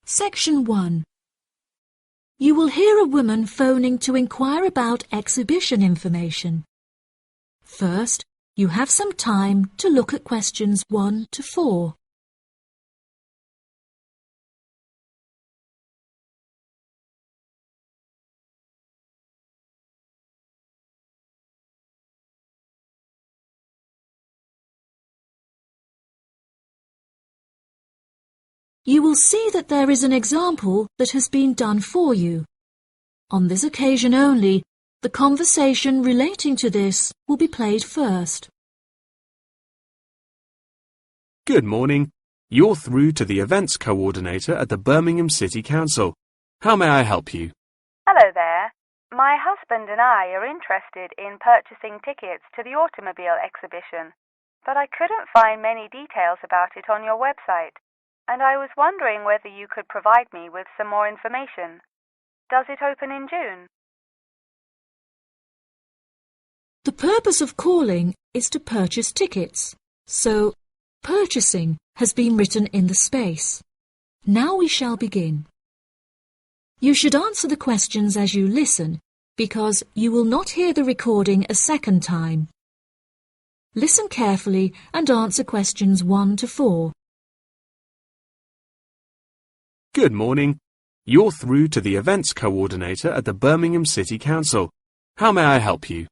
Section 1. You will hear a woman phoning to inquire about exhibition information. First, you have some time to look at questions 1 to 4. You will see that there is an example that has been done for you. On this occasion only, the conversation relating to this will be played first. Good morning. You're through to the events coordinator at the Birmingham City Council. How may I help you? Hello there. My husband and I are interested in purchasing tickets to the automobile exhibition, but I couldn't find many details about it on your website, and I was wondering whether you could provide me with some more information. Does it open in June? The purpose of calling is to purchase tickets, so purchasing has been written in the space. Now we shall begin. You should answer the questions as you listen, because you will not hear the recording a second time. Listen carefully and answer questions 1 to 4. Good morning. You're through to the events coordinator at the Birmingham City Council. How may I help you?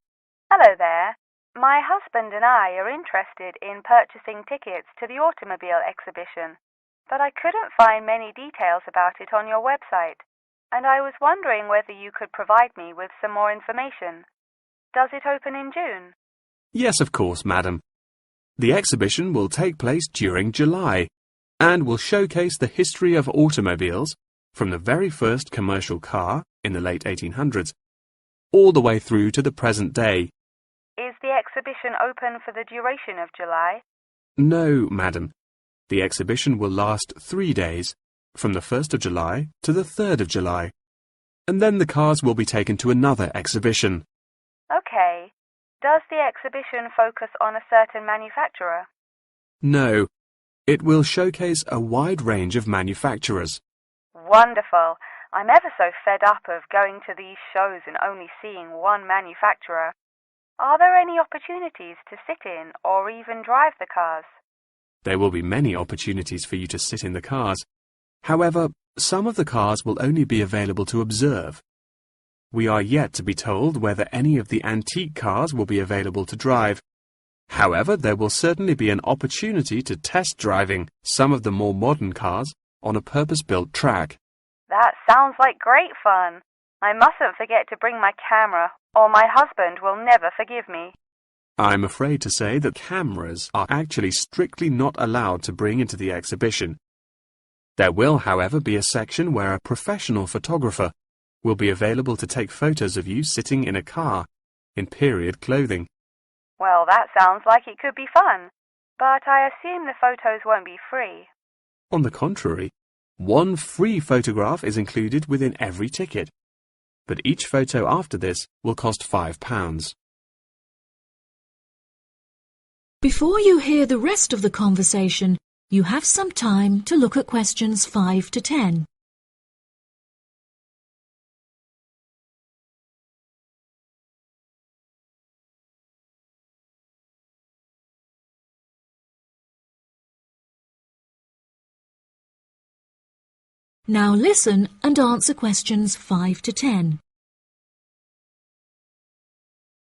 Hello there. My husband and I are interested in purchasing tickets to the automobile exhibition, but I couldn't find many details about it on your website, and I was wondering whether you could provide me with some more information. Does it open in June? Yes, of course, madam. The exhibition will take place during July and will showcase the history of automobiles from the very first commercial car in the late 1800s all the way through to the present day. Is the exhibition open for the duration of July? No, madam. The exhibition will last 3 days, from the 1st of July to the 3rd of July, and then the cars will be taken to another exhibition. Okay. Does the exhibition focus on a certain manufacturer? No. It will showcase a wide range of manufacturers. Wonderful. I'm ever so fed up of going to these shows and only seeing one manufacturer. Are there any opportunities to sit in or even drive the cars? There will be many opportunities for you to sit in the cars. However, some of the cars will only be available to observe. We are yet to be told whether any of the antique cars will be available to drive. However, there will certainly be an opportunity to test driving some of the more modern cars on a purpose-built track. That sounds like great fun. I mustn't forget to bring my camera, or my husband will never forgive me. I'm afraid to say that cameras are actually strictly not allowed to bring into the exhibition. There will, however, be a section where a professional photographer will be available to take photos of you sitting in a car in period clothing. Well, that sounds like it could be fun, but I assume the photos won't be free. On the contrary, one free photograph is included within every ticket, but each photo after this will cost £5. Before you hear the rest of the conversation, you have some time to look at questions 5 to 10. Now listen and answer questions 5 to 10.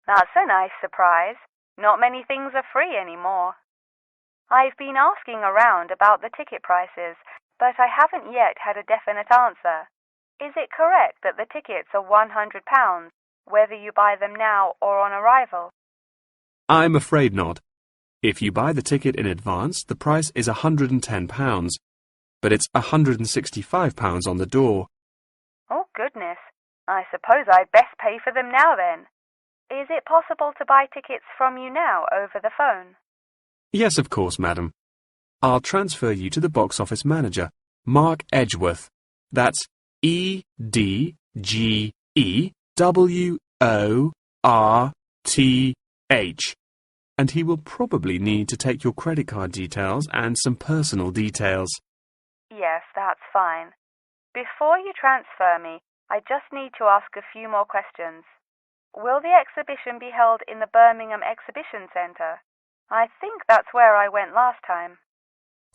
That's a nice surprise. Not many things are free anymore. I've been asking around about the ticket prices, but I haven't yet had a definite answer. Is it correct that the tickets are £100, whether you buy them now or on arrival? I'm afraid not. If you buy the ticket in advance, the price is £110, but it's £165 on the door. Oh, goodness. I suppose I'd best pay for them now then. Is it possible to buy tickets from you now over the phone? Yes, of course, madam. I'll transfer you to the box office manager, Mark Edgeworth. That's EDGEWORTH. And he will probably need to take your credit card details and some personal details. Yes, that's fine. Before you transfer me, I just need to ask a few more questions. Will the exhibition be held in the Birmingham Exhibition Center? I think that's where I went last time.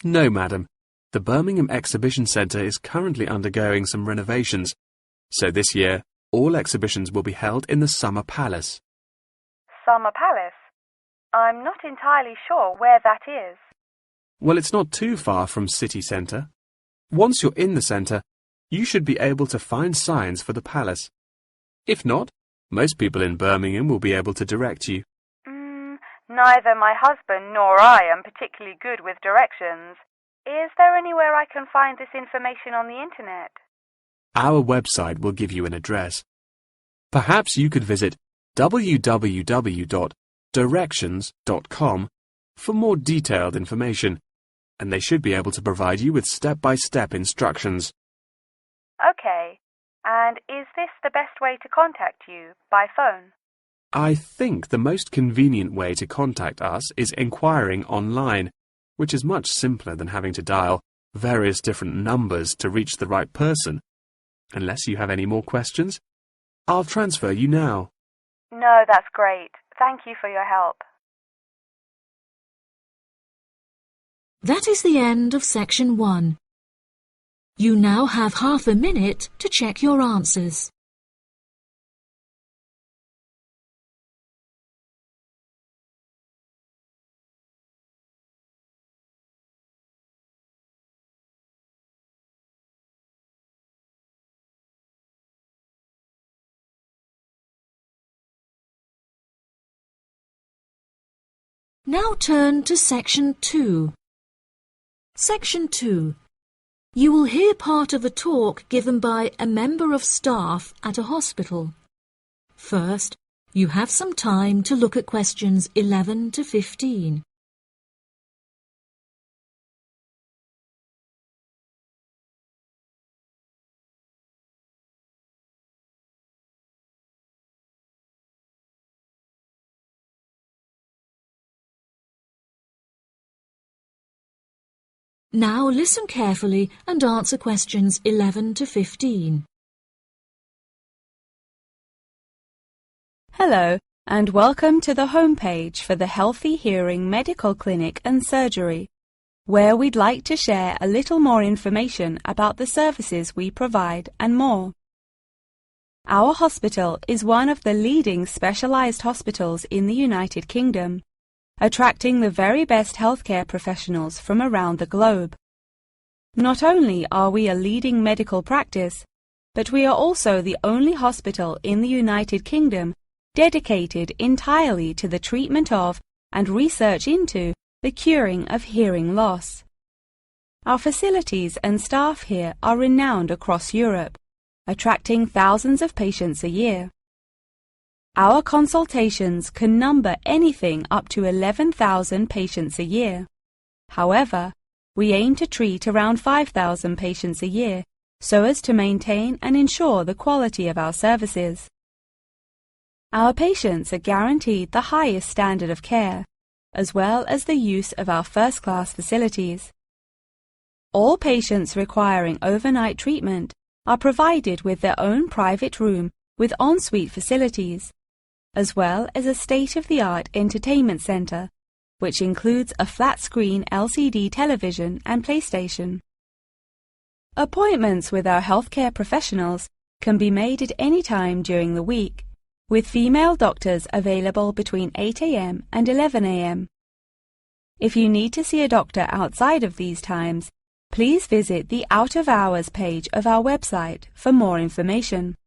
No, madam. The Birmingham Exhibition Center is currently undergoing some renovations, so this year all exhibitions will be held in the Summer Palace. Summer Palace? I'm not entirely sure where that is. Well, it's not too far from City Centre. Once you're in the centre, you should be able to find signs for the palace. If not, most people in Birmingham will be able to direct you. Neither my husband nor I am particularly good with directions. Is there anywhere I can find this information on the internet? Our website will give you an address. Perhaps you could visit www.directions.com for more detailed information, and they should be able to provide you with step-by-step instructions. Okay. And is this the best way to contact you, by phone? I think the most convenient way to contact us is inquiring online, which is much simpler than having to dial various different numbers to reach the right person. Unless you have any more questions, I'll transfer you now. No, that's great. Thank you for your help. That is the end of section 1. You now have half a minute to check your answers. Now turn to section 2. Section 2. You will hear part of a talk given by a member of staff at a hospital. First, you have some time to look at questions 11 to 15. Now listen carefully and answer questions 11 to 15. Hello, and welcome to the homepage for the Healthy Hearing Medical Clinic and Surgery, where we'd like to share a little more information about the services we provide and more. Our hospital is one of the leading specialised hospitals in the United Kingdom, attracting the very best healthcare professionals from around the globe. Not only are we a leading medical practice, but we are also the only hospital in the United Kingdom dedicated entirely to the treatment of and research into the curing of hearing loss. Our facilities and staff here are renowned across Europe, attracting thousands of patients a year. Our consultations can number anything up to 11,000 patients a year. However, we aim to treat around 5,000 patients a year so as to maintain and ensure the quality of our services. Our patients are guaranteed the highest standard of care, as well as the use of our first-class facilities. All patients requiring overnight treatment are provided with their own private room with ensuite facilities, as well as a state-of-the-art entertainment centre, which includes a flat-screen LCD television and PlayStation. Appointments with our healthcare professionals can be made at any time during the week, with female doctors available between 8 a.m. and 11 a.m. If you need to see a doctor outside of these times, please visit the Out of Hours page of our website for more information.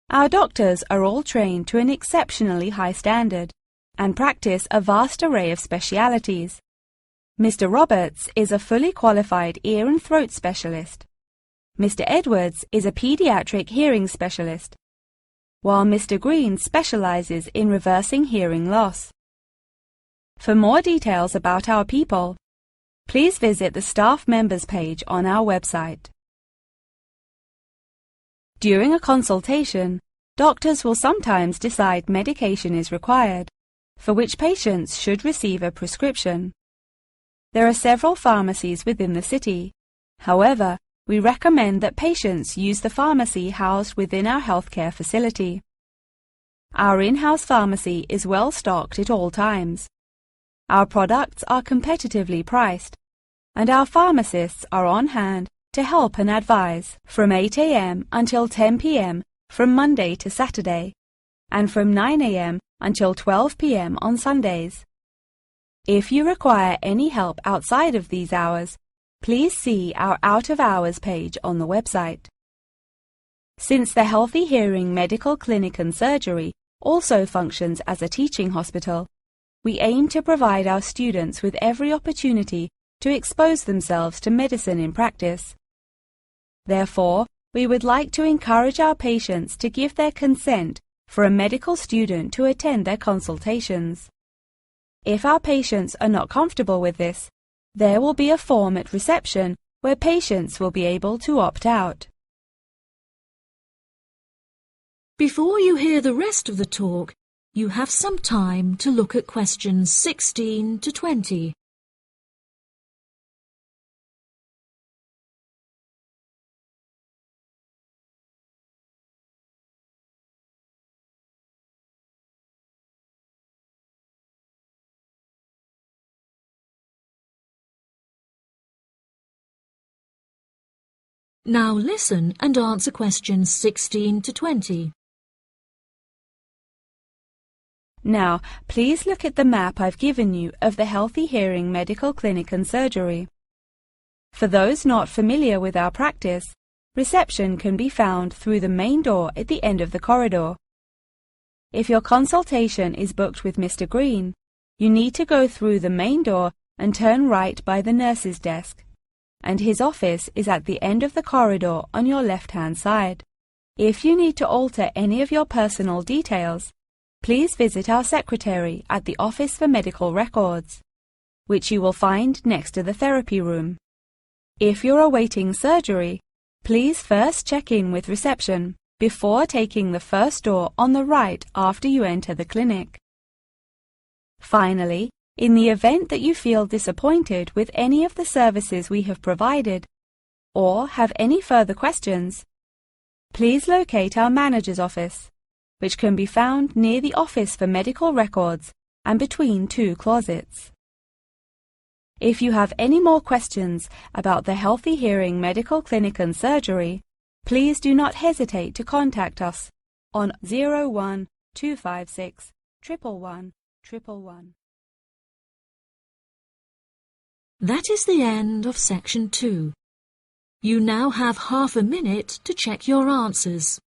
Our doctors are all trained to an exceptionally high standard and practice a vast array of specialities. Mr. Roberts is a fully qualified ear and throat specialist. Mr. Edwards is a pediatric hearing specialist, while Mr. Green specializes in reversing hearing loss. For more details about our people, please visit the staff members page on our website. During a consultation, doctors will sometimes decide medication is required, for which patients should receive a prescription. There are several pharmacies within the city. However, we recommend that patients use the pharmacy housed within our healthcare facility. Our in-house pharmacy is well stocked at all times. Our products are competitively priced, and our pharmacists are on hand to help and advise from 8 a.m. until 10 p.m. from Monday to Saturday, and from 9 a.m. until 12 p.m. on Sundays. If you require any help outside of these hours, please see our out-of-hours page on the website. Since the Healthy Hearing Medical Clinic and Surgery also functions as a teaching hospital, we aim to provide our students with every opportunity to expose themselves to medicine in practice. Therefore, we would like to encourage our patients to give their consent for a medical student to attend their consultations. If our patients are not comfortable with this, there will be a form at reception where patients will be able to opt out. Before you hear the rest of the talk, you have some time to look at questions 16 to 20. Now listen and answer questions 16 to 20. Now, please look at the map I've given you of the Healthy Hearing Medical Clinic and Surgery. For those not familiar with our practice, reception can be found through the main door at the end of the corridor. If your consultation is booked with Mr. Green, you need to go through the main door and turn right by the nurse's desk, and his office is at the end of the corridor on your left-hand side. If you need to alter any of your personal details, please visit our secretary at the Office for Medical Records, which you will find next to the therapy room. If you're awaiting surgery, please first check in with reception before taking the first door on the right after you enter the clinic. Finally, in the event that you feel disappointed with any of the services we have provided, or have any further questions, please locate our manager's office, which can be found near the Office for Medical Records and between two closets. If you have any more questions about the Healthy Hearing Medical Clinic and Surgery, please do not hesitate to contact us on 01 256 111 111. That is the end of section 2. You now have half a minute to check your answers.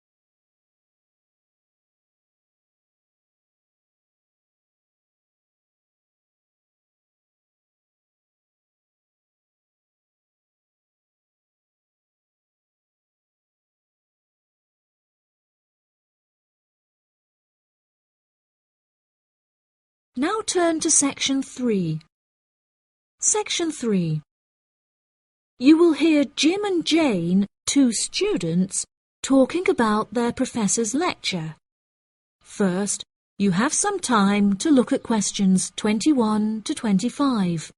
Now turn to section 3. Section 3. You will hear Jim and Jane, two students, talking about their professor's lecture. First, you have some time to look at questions 21 to 25.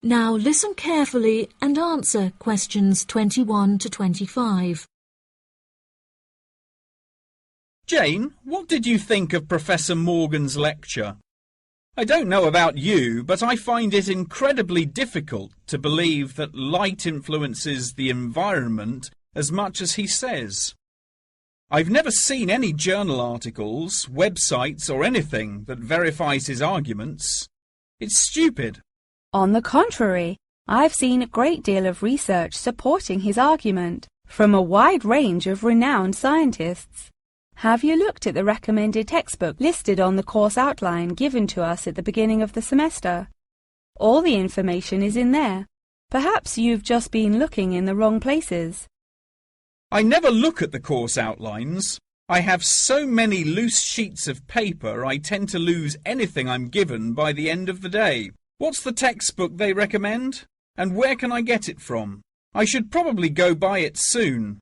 Now listen carefully and answer questions 21 to 25. Jane, what did you think of Professor Morgan's lecture? I don't know about you, but I find it incredibly difficult to believe that light influences the environment as much as he says. I've never seen any journal articles, websites or anything that verifies his arguments. It's stupid. On the contrary, I've seen a great deal of research supporting his argument from a wide range of renowned scientists. Have you looked at the recommended textbook listed on the course outline given to us at the beginning of the semester? All the information is in there. Perhaps you've just been looking in the wrong places. I never look at the course outlines. I have so many loose sheets of paper I tend to lose anything I'm given by the end of the day. What's the textbook they recommend? And where can I get it from? I should probably go buy it soon.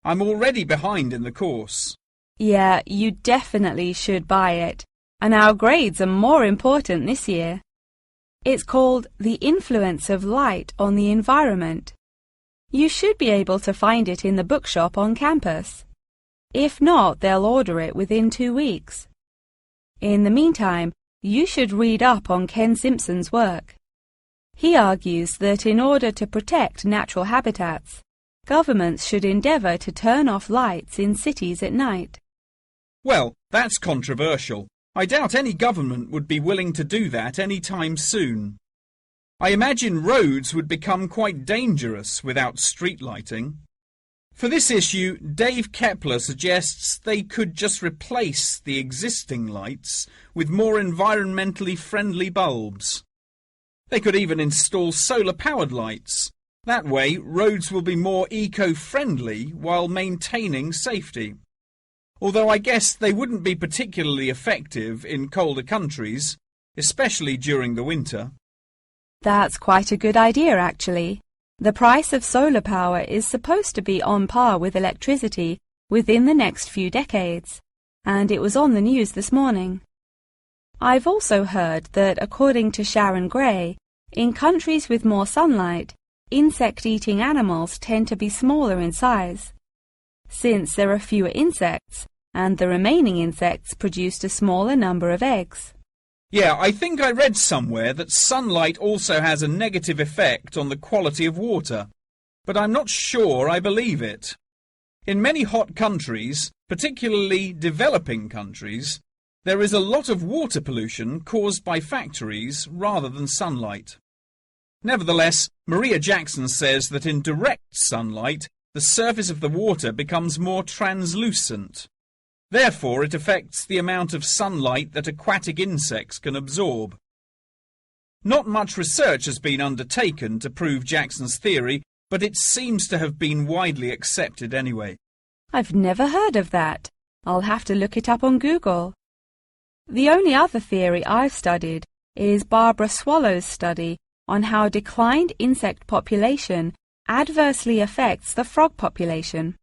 I'm already behind in the course. Yeah, you definitely should buy it. And our grades are more important this year. It's called The Influence of Light on the Environment. You should be able to find it in the bookshop on campus. If not, they'll order it within 2 weeks. In the meantime, you should read up on Ken Simpson's work. He argues that in order to protect natural habitats, governments should endeavour to turn off lights in cities at night. Well, that's controversial. I doubt any government would be willing to do that any time soon. I imagine roads would become quite dangerous without street lighting. For this issue, Dave Kepler suggests they could just replace the existing lights with more environmentally friendly bulbs. They could even install solar-powered lights. That way, roads will be more eco-friendly while maintaining safety. Although I guess they wouldn't be particularly effective in colder countries, especially during the winter. That's quite a good idea, actually. The price of solar power is supposed to be on par with electricity within the next few decades, and it was on the news this morning. I've also heard that, according to Sharon Gray, in countries with more sunlight, insect-eating animals tend to be smaller in size. Since there are fewer insects, and the remaining insects produced a smaller number of eggs. Yeah, I think I read somewhere that sunlight also has a negative effect on the quality of water, but I'm not sure I believe it. In many hot countries, particularly developing countries, there is a lot of water pollution caused by factories rather than sunlight. Nevertheless, Maria Jackson says that in direct sunlight, the surface of the water becomes more translucent. Therefore, it affects the amount of sunlight that aquatic insects can absorb. Not much research has been undertaken to prove Jackson's theory, but it seems to have been widely accepted anyway. I've never heard of that. I'll have to look it up on Google. The only other theory I've studied is Barbara Swallow's study on how declined insect population adversely affects the frog population.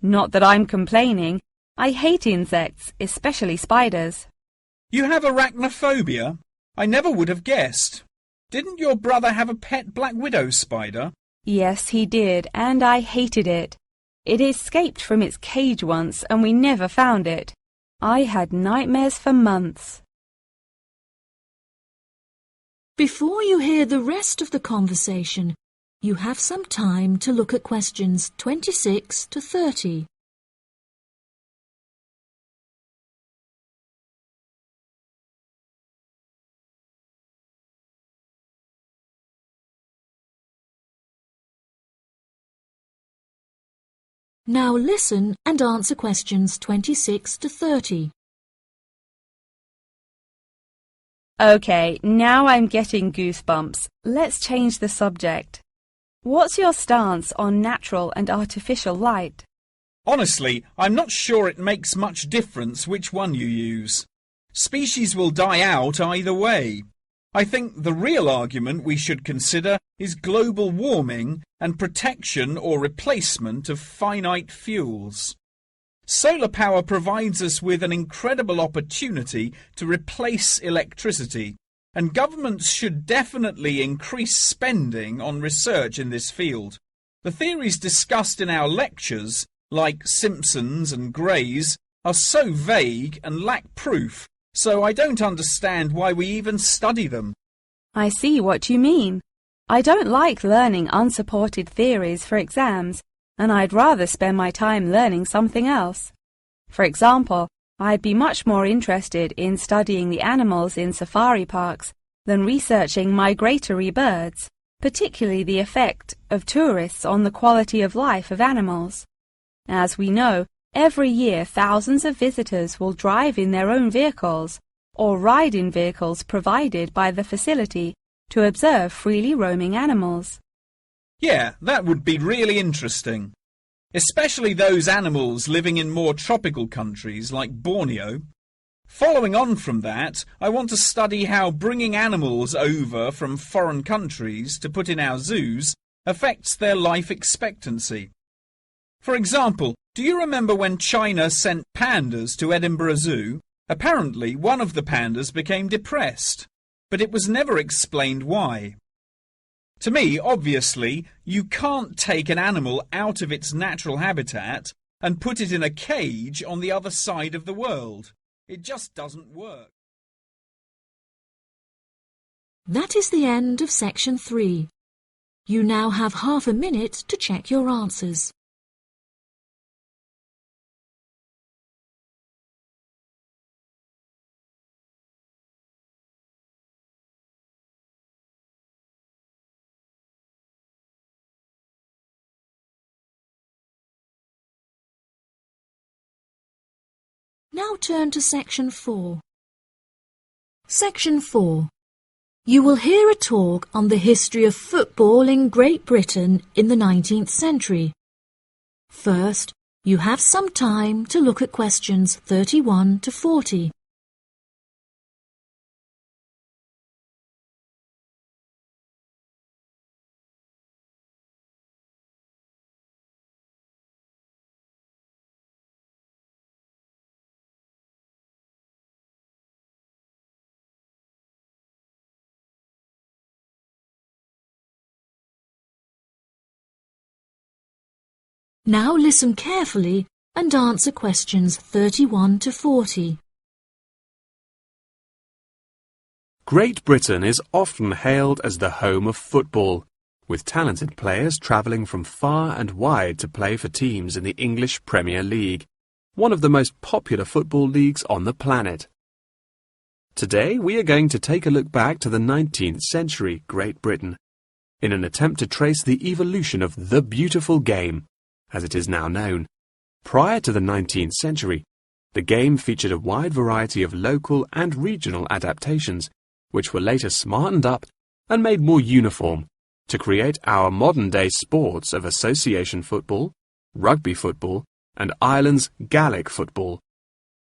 Not that I'm complaining. I hate insects, especially spiders. You have arachnophobia? I never would have guessed. Didn't your brother have a pet black widow spider? Yes, he did, and I hated it. It escaped from its cage once, and we never found it. I had nightmares for months. Before you hear the rest of the conversation, you have some time to look at questions 26 to 30. Now listen and answer questions 26 to 30. Okay, now I'm getting goosebumps. Let's change the subject. What's your stance on natural and artificial light? Honestly, I'm not sure it makes much difference which one you use. Species will die out either way. I think the real argument we should consider is global warming and protection or replacement of finite fuels. Solar power provides us with an incredible opportunity to replace electricity, and governments should definitely increase spending on research in this field. The theories discussed in our lectures, like Simpson's and Gray's, are so vague and lack proof, so I don't understand why we even study them. I see what you mean. I don't like learning unsupported theories for exams, and I'd rather spend my time learning something else. For example, I'd be much more interested in studying the animals in safari parks than researching migratory birds, particularly the effect of tourists on the quality of life of animals. As we know, Every year thousands of visitors will drive in their own vehicles or ride in vehicles provided by the facility to observe freely roaming animals. Yeah, that would be really interesting. Especially those animals living in more tropical countries like Borneo. Following on from that, I want to study how bringing animals over from foreign countries to put in our zoos affects their life expectancy. For example, do you remember when China sent pandas to Edinburgh Zoo? Apparently, one of the pandas became depressed, but it was never explained why. To me, obviously, you can't take an animal out of its natural habitat and put it in a cage on the other side of the world. It just doesn't work. That is the end of section 3. You now have half a minute to check your answers. Now turn to section 4. Section 4. You will hear a talk on the history of football in Great Britain in the 19th century. First, you have some time to look at questions 31 to 40. Now listen carefully and answer questions 31 to 40. Great Britain is often hailed as the home of football, with talented players travelling from far and wide to play for teams in the English Premier League, one of the most popular football leagues on the planet. Today we are going to take a look back to the 19th century Great Britain, in an attempt to trace the evolution of the beautiful game, as it is now known. Prior to the 19th century, the game featured a wide variety of local and regional adaptations, which were later smartened up and made more uniform to create our modern-day sports of association football, rugby football, and Ireland's Gaelic football.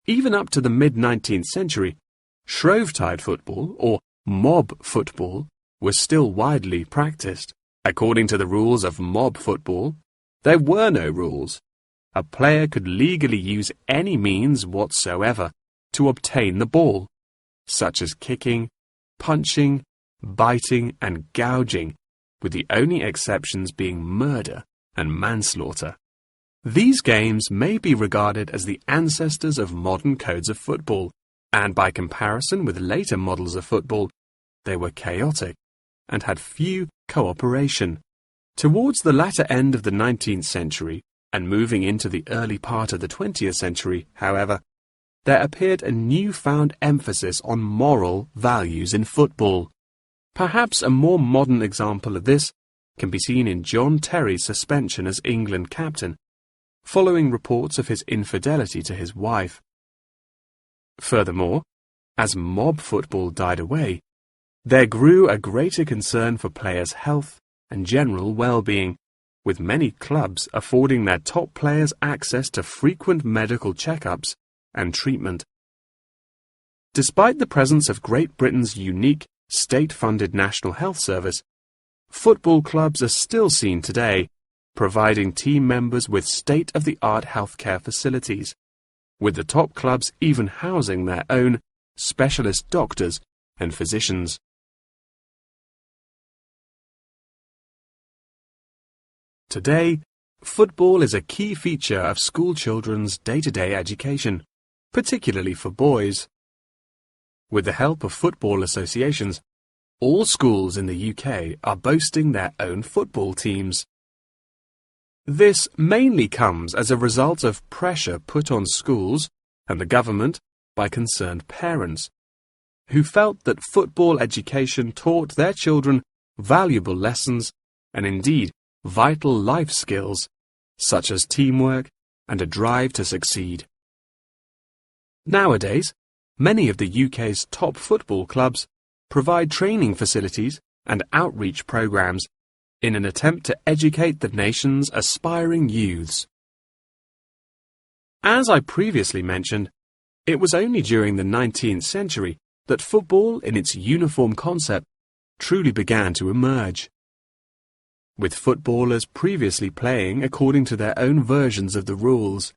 Even up to the mid-19th century, Shrovetide football, or mob football, was still widely practiced. According to the rules of mob football, there were no rules. A player could legally use any means whatsoever to obtain the ball, such as kicking, punching, biting, and gouging, with the only exceptions being murder and manslaughter. These games may be regarded as the ancestors of modern codes of football, and by comparison with later models of football, they were chaotic and had few cooperation. Towards the latter end of the 19th century and moving into the early part of the 20th century, however, there appeared a newfound emphasis on moral values in football. Perhaps a more modern example of this can be seen in John Terry's suspension as England captain, following reports of his infidelity to his wife. Furthermore, as mob football died away, there grew a greater concern for players' health and general well-being, with many clubs affording their top players access to frequent medical checkups and treatment. Despite the presence of Great Britain's unique state-funded National Health Service, football clubs are still seen today, providing team members with state-of-the-art healthcare facilities, with the top clubs even housing their own specialist doctors and physicians. Today, football is a key feature of school children's day-to-day education, particularly for boys. With the help of football associations, all schools in the UK are boasting their own football teams. This mainly comes as a result of pressure put on schools and the government by concerned parents, who felt that football education taught their children valuable lessons and indeed vital life skills, such as teamwork, and a drive to succeed. Nowadays, many of the UK's top football clubs provide training facilities and outreach programs in an attempt to educate the nation's aspiring youths. As I previously mentioned, it was only during the 19th century that football in its uniform concept truly began to emerge, with footballers previously playing according to their own versions of the rules.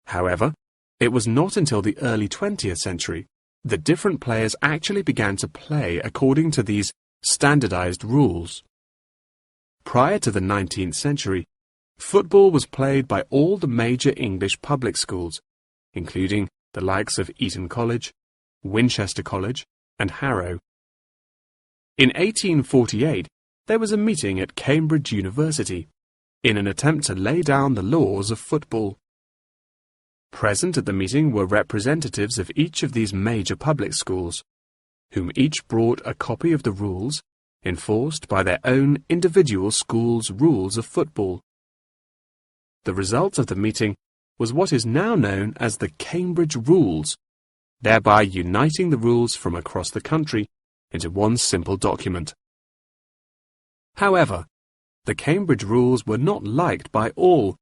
However, it was not until the early 20th century that different players actually began to play according to these standardized rules. Prior to the 19th century, football was played by all the major English public schools, including the likes of Eton College, Winchester College, and Harrow. In 1848, there was a meeting at Cambridge University in an attempt to lay down the laws of football. Present at the meeting were representatives of each of these major public schools, whom each brought a copy of the rules enforced by their own individual school's rules of football. The result of the meeting was what is now known as the Cambridge Rules, thereby uniting the rules from across the country into one simple document. However, the Cambridge Rules were not liked by all,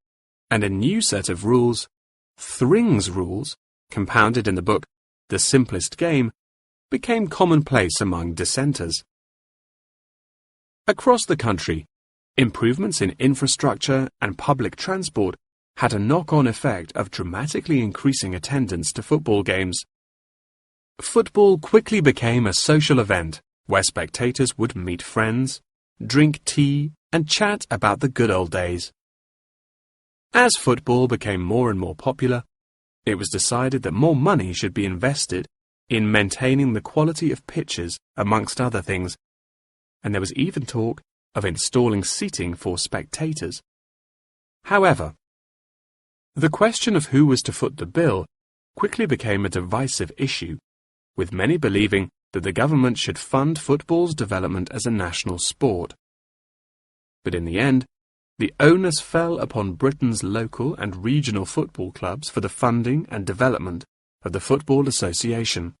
and a new set of rules, Thring's Rules, compounded in the book The Simplest Game, became commonplace among dissenters. Across the country, improvements in infrastructure and public transport had a knock-on effect of dramatically increasing attendance to football games. Football quickly became a social event where spectators would meet friends, drink tea, and chat about the good old days. As football became more and more popular, it was decided that more money should be invested in maintaining the quality of pitches, amongst other things, and there was even talk of installing seating for spectators. However, the question of who was to foot the bill quickly became a divisive issue, with many believing that the government should fund football's development as a national sport. But in the end, the onus fell upon Britain's local and regional football clubs for the funding and development of the Football Association.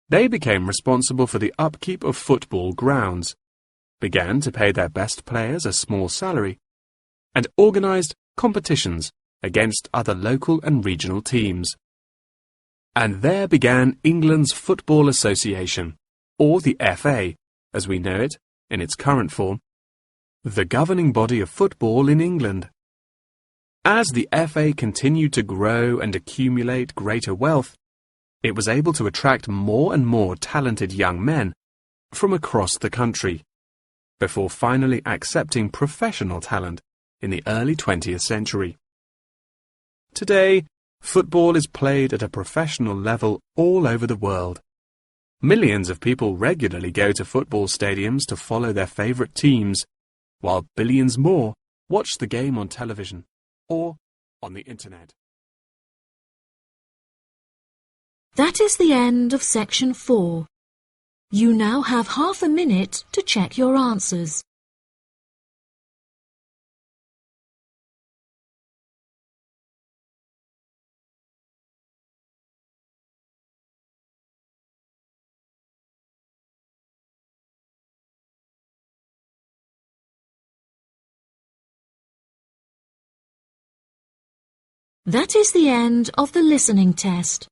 They became responsible for the upkeep of football grounds, began to pay their best players a small salary, and organised competitions against other local and regional teams. And there began England's Football Association, or the FA, as we know it in its current form, the governing body of football in England. As the FA continued to grow and accumulate greater wealth, it was able to attract more and more talented young men from across the country, before finally accepting professional talent in the early 20th century. Today, football is played at a professional level all over the world. Millions of people regularly go to football stadiums to follow their favourite teams, while billions more watch the game on television or on the internet. That is the end of section 4. You now have half a minute to check your answers. That is the end of the listening test.